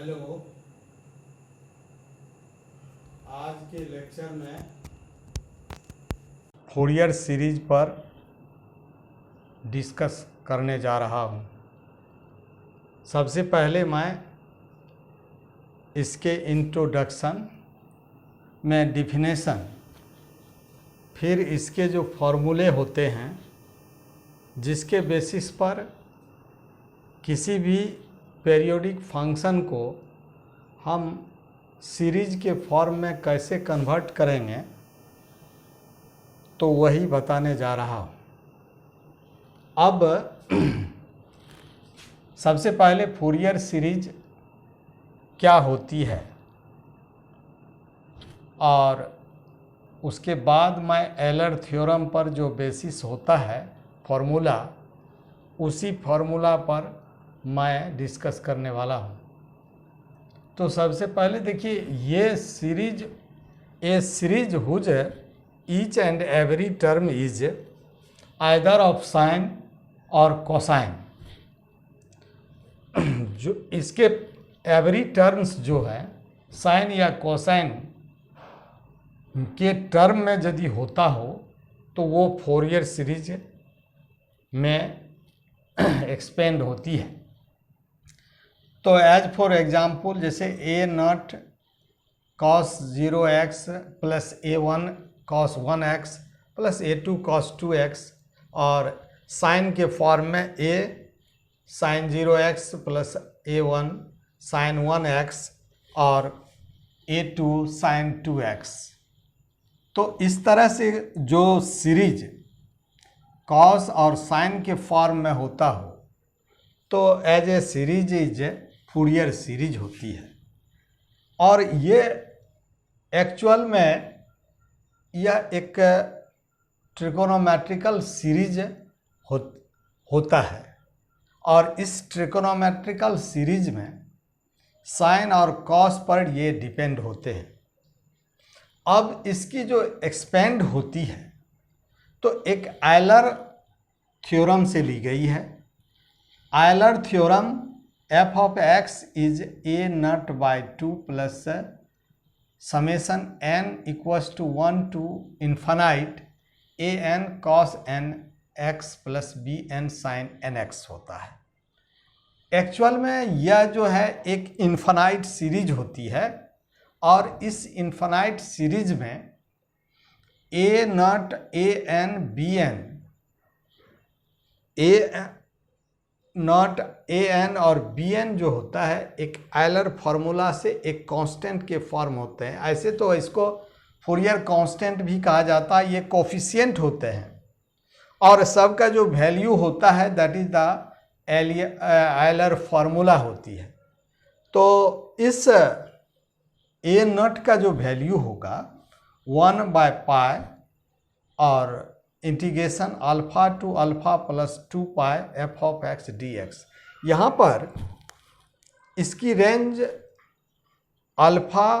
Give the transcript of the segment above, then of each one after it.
Hello. आज के lecture में फूरियर सीरीज पर डिस्कस करने जा रहा हूँ। सबसे पहले मैं इसके इंट्रोडक्शन में डिफिनेशन, फिर इसके जो फॉर्मूले होते हैं जिसके बेसिस पर किसी भी पीरियोडिक फंक्शन को हम सीरीज के फॉर्म में कैसे कन्वर्ट करेंगे, तो वही बताने जा रहा हूँ। अब सबसे पहले फूरियर सीरीज क्या होती है और उसके बाद मैं एलर थ्योरम पर जो बेसिस होता है फॉर्मूला, उसी फॉर्मूला पर मैं डिस्कस करने वाला हूँ। तो सबसे पहले देखिए, ये series a series whose each and every term is either of sine और कोसाइन। जो इसके एवरी टर्म्स जो है साइन या कोसाइन के टर्म में यदि होता हो तो वो फूरियर सीरीज में एक्सपेंड होती है। तो एज फॉर एग्जाम्पल, जैसे A naught cos 0x plus a1 cos 1x plus a2 cos 2x, और साइन के फॉर्म में a sign 0x plus a1 sign 1x और a2 साइन 2x। तो इस तरह से जो सीरीज कॉस और साइन के फॉर्म में होता हो तो as a series is Fourier series होती है। और ये एक्चुअल में यह एक ट्रिकोनोमेट्रिकल सीरीज होता है, और इस ट्रिकोनोमेट्रिकल सीरीज में साइन और कॉस पर ये डिपेंड होते हैं। अब इसकी जो एक्सपेंड होती है तो एक आयलर थ्योरम से ली गई है। Euler theorem f of x is a naught by 2 plus summation n equals to 1 to infinite a n cos n x plus b n sin n x होता है। एक्चुअल में यह जो है एक इन्फानाइट सीरीज होती है, और इस इन्फानाइट सीरीज में a naught a n b n, a naught A N और बी एन जो होता है एक आयलर फार्मूला से एक कांस्टेंट के फॉर्म होते हैं। ऐसे तो इसको फूरियर कांस्टेंट भी कहा जाता है। ये कोफिशिएंट होते हैं और सबका जो वैल्यू होता है that is the Euler formula होती है। तो इस ए नॉट का जो वैल्यू होगा 1/π और integration alpha to alpha plus 2π f of x dx। यहाँ पर इसकी range alpha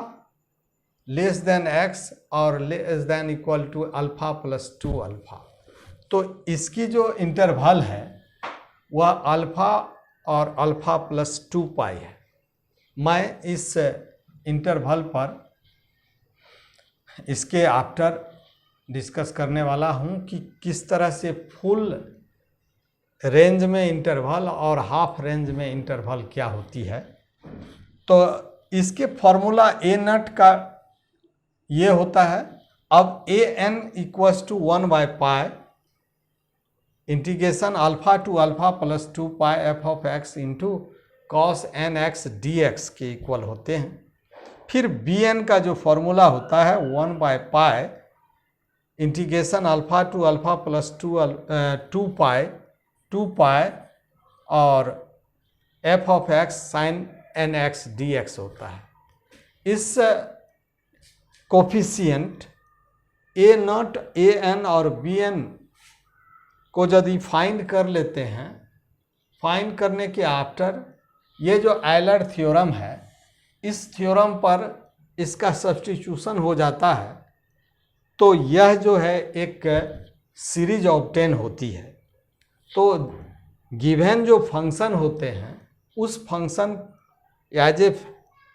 less than x और less than equal to alpha plus 2 alpha. तो इसकी जो इंटरवल है वह अल्फा और अल्फा प्लस 2π है। मैं इस इंटरवल पर इसके आफ्टर डिस्कस करने वाला हूं कि किस तरह से फुल रेंज में इंटरवल और हाफ रेंज में इंटरवल क्या होती है। तो इसके फॉर्मूला ए नॉट का ये होता है। अब A N equals to 1/π integration alpha to alpha plus 2π f of x into cos N X D X के इक्वल होते हैं। फिर बी एन का जो फॉर्मूला होता है 1/π integration alpha to alpha plus 2π और f of x sine N X D X होता है। इस coefficient A naught A N और बी एन को यदि फाइंड कर लेते हैं, फाइंड करने के आफ्टर ये जो आयलर थ्योरम है इस थ्योरम पर इसका सब्स्टिट्यूशन हो जाता है, तो यह जो है एक सीरीज ऑब्टेन होती है। तो गिवन जो फंक्शन होते हैं उस function as a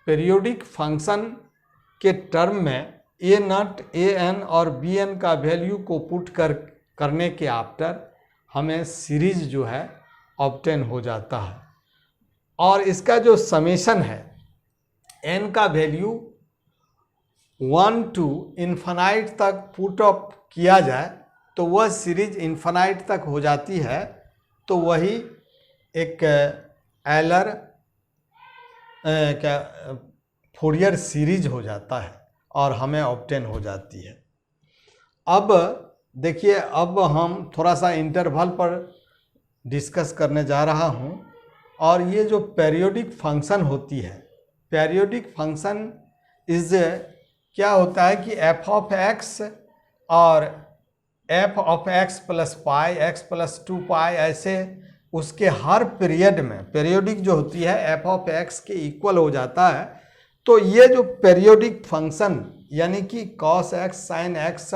periodic function के टर्म में ए नॉट ए एन और बी एन का वैल्यू को पुट करने के आफ्टर हमें सीरीज जो है ऑब्टेन हो जाता है। और इसका जो समेशन है एन का वैल्यू 1 to इन्फिनाइट तक पुट अप किया जाए तो वह सीरीज इन्फिनाइट तक हो जाती है, तो वही एक एलर क्या फूरियर सीरीज हो जाता है और हमें ऑब्टेन हो जाती है। अब देखिए, अब हम थोड़ा सा इंटरवल पर डिस्कस करने जा रहा हूँ। और ये जो पीरियोडिक फंक्शन होती है, पीरियोडिक फंक्शन इज क्या होता है कि एफ ऑफ एक्स और F of x plus pi x plus 2 पाई, ऐसे उसके हर पीरियड में पीरियोडिक जो होती है एफ ऑफ एक्स के इक्वल हो जाता है। तो ये जो पीरियोडिक फंक्शन यानी कि कॉस एक्स साइन एक्स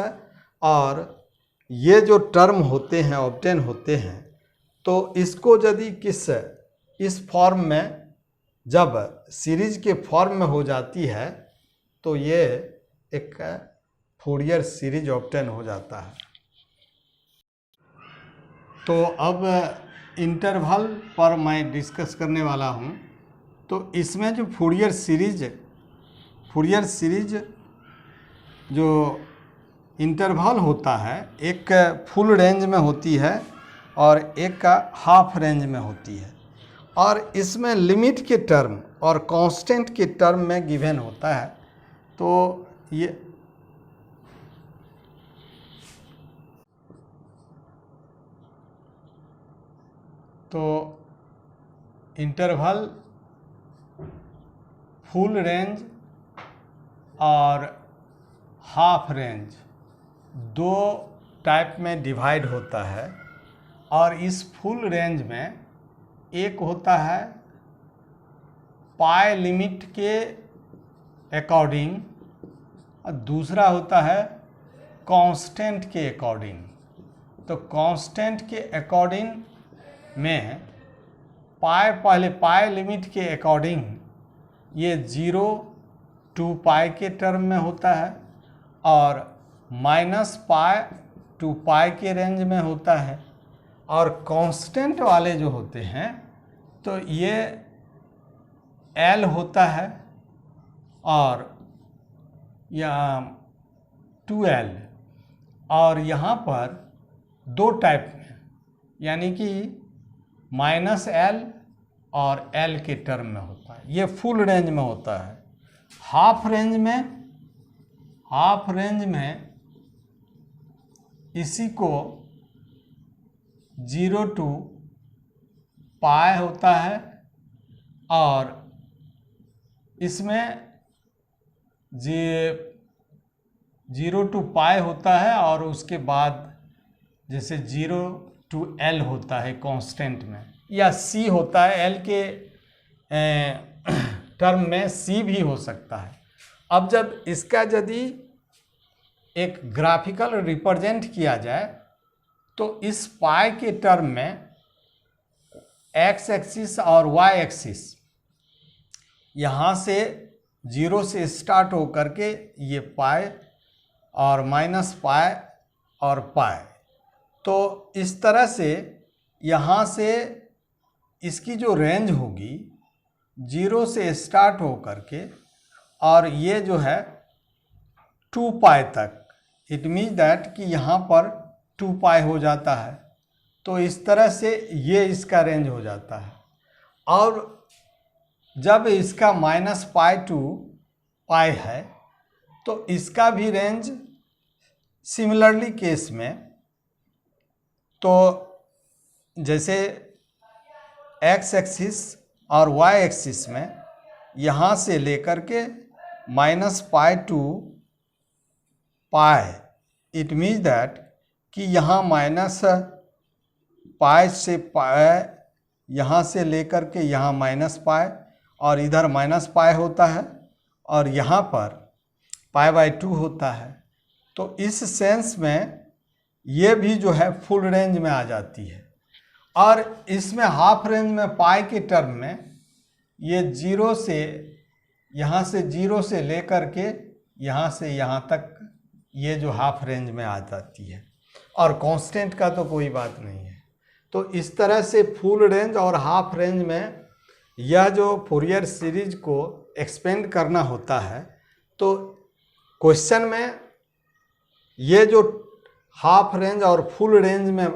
और ये जो टर्म होते हैं ऑब्टेन होते हैं, तो इसको यदि इस फॉर्म में जब सीरीज के फॉर्म में हो जाती है तो ये एक फूरियर सीरीज ऑब्टेन हो जाता है। तो अब इंटरवल पर मैं डिस्कस करने वाला हूँ। तो इसमें जो फूरियर सीरीज जो इंटरवल होता है, एक फुल रेंज में होती है और एक का हाफ रेंज में होती है। और इसमें लिमिट के टर्म और कांस्टेंट के टर्म में गिवन होता है। तो ये इंटरवल फुल रेंज और हाफ रेंज दो टाइप में डिवाइड होता है। और इस फुल रेंज में एक होता है पाई लिमिट के अकॉर्डिंग और दूसरा होता है कांस्टेंट के अकॉर्डिंग। तो कांस्टेंट के अकॉर्डिंग में पहले पाई लिमिट के अकॉर्डिंग ये 0 to पाई के टर्म में होता है और -पाई to पाई के रेंज में होता है। और कांस्टेंट वाले जो होते हैं तो ये L होता है और यहाँ 2L, और यहाँ पर दो टाइप में यानी कि -L और L के टर्म में होता है। ये फुल रेंज में होता है। हाफ रेंज में इसी को 0 to पाई होता है और इसमें 0 to पाई होता है और उसके बाद जैसे 0 to L होता है कांस्टेंट में, या C होता है L के टर्म में C भी हो सकता है। अब जब इसका यदि एक ग्राफिकल रिप्रेजेंट किया जाए तो इस पाई के टर्म में एक्स एक्सिस और वाई एक्सिस यहाँ से 0 से स्टार्ट हो करके ये पाई और -पाई और पाई, तो इस तरह से यहाँ से इसकी जो रेंज होगी 0 से स्टार्ट हो करके और ये जो है 2 पाई तक, इट मीन्स दैट कि यहाँ पर 2 पाई हो जाता है। तो इस तरह से ये इसका रेंज हो जाता है। और जब इसका -पाई to पाई है तो इसका भी रेंज सिमिलरली केस में, तो जैसे एक्स एक्सिस और वाई एक्सिस में यहाँ से लेकर के -पाई to pi, it means that कि यहाँ -पाई से पाई, यहाँ से लेकर के यहाँ -पाई और इधर -पाई होता है और यहाँ पर π/2 होता है। तो इस सेंस में ये भी जो है फुल रेंज में आ जाती है। और इसमें हाफ रेंज में पाई के टर्म में ये जीरो से यहाँ से लेकर के यहाँ से यहाँ तक ये जो हाफ रेंज में आ जाती है, और कांस्टेंट का तो कोई बात नहीं है। तो इस तरह से फुल रेंज और हाफ रेंज में यह जो फूरियर सीरीज को एक्सपेंड करना होता है, तो क्वेश्चन में ये जो हाफ रेंज और फुल रेंज में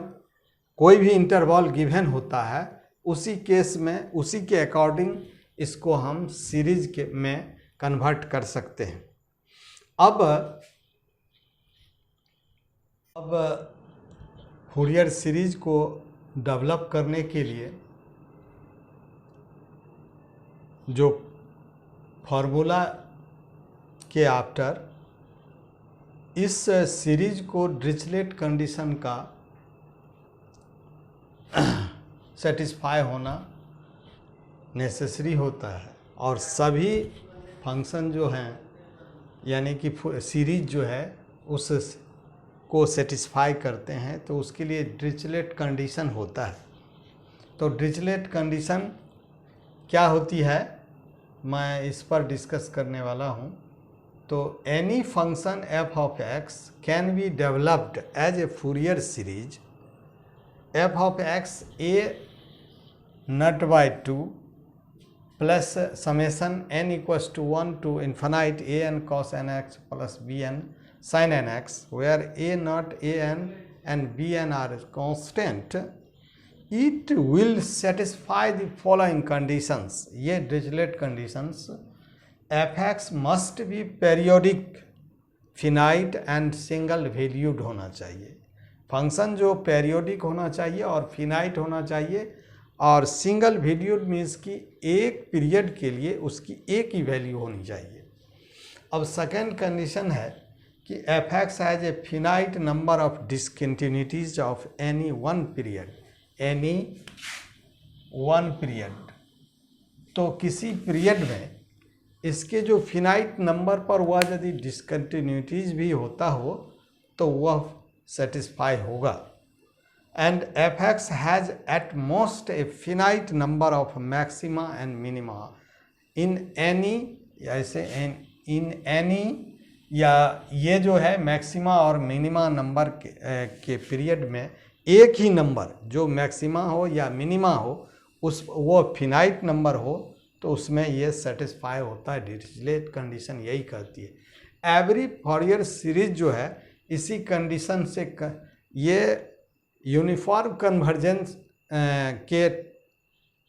कोई भी इंटरवल गिवन होता है, उसी केस में उसी के अकॉर्डिंग इसको हम सीरीज के में कन्वर्ट कर सकते हैं। अब फूरियर सीरीज को डेवलप करने के लिए जो फार्मूला के आफ्टर इस सीरीज को डिरिचलेट कंडीशन का सेटिस्फाई होना नेसेसरी होता है, और सभी फंक्शन जो हैं यानी कि सीरीज जो है उस को सेटिस्फाई करते हैं, तो उसके लिए डिरिचलेट कंडीशन होता है। तो डिरिचलेट कंडीशन क्या होती है, मैं इस पर डिस्कस करने वाला हूँ। तो any function f of x can be developed as a Fourier series f of x a naught by 2 plus summation n equals to 1 to infinite a n cos n x plus b n sin n x, where a naught, a n and b n are constant, it will satisfy the following conditions. ये Dirichlet conditions, f(x) must be periodic, finite and single valued होना चाहिए। Function जो periodic होना चाहिए और finite होना चाहिए, और सिंगल वैल्यूड मीन्स कि एक पीरियड के लिए उसकी एक ही वैल्यू होनी चाहिए। अब सेकेंड कंडीशन है कि f(x) has a finite number of discontinuities of any one period, तो किसी पीरियड में इसके जो फिनाइट नंबर पर वह यदि डिसकंटिन्यूटीज भी होता हो तो वह सेटिस्फाई होगा। And f(x) has at most A finite number of maxima and minima in any, ऐसे इन एनी, या ये जो है मैक्सिमा और मिनिमा नंबर के पीरियड में एक ही नंबर जो मैक्सिमा हो या मिनिमा हो वो फिनाइट नंबर हो, तो उसमें ये सेटिस्फाई होता है। डिरिचलेट कंडीशन यही कहती है। एवरी फूरियर सीरीज जो है इसी कंडीशन से ये यूनिफॉर्म कन्वर्जेंस के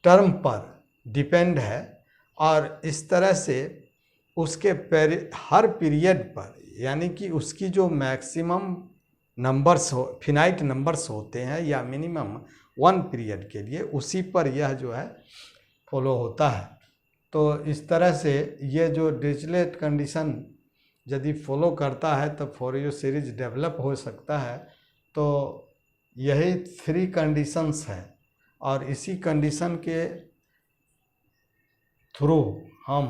टर्म पर डिपेंड है, और इस तरह से उसके हर पीरियड पर, यानी कि उसकी जो मैक्सिमम नंबर्स हो, फिनाइट नंबर्स होते हैं या मिनिमम वन पीरियड के लिए, उसी पर यह जो है फॉलो होता है। तो इस तरह से ये जो डिरिचलेट कंडीशन यदि फॉलो करता है तो फूरियर सीरीज डेवलप हो सकता है। तो यही 3 कंडीशंस हैं, और इसी कंडीशन के थ्रू हम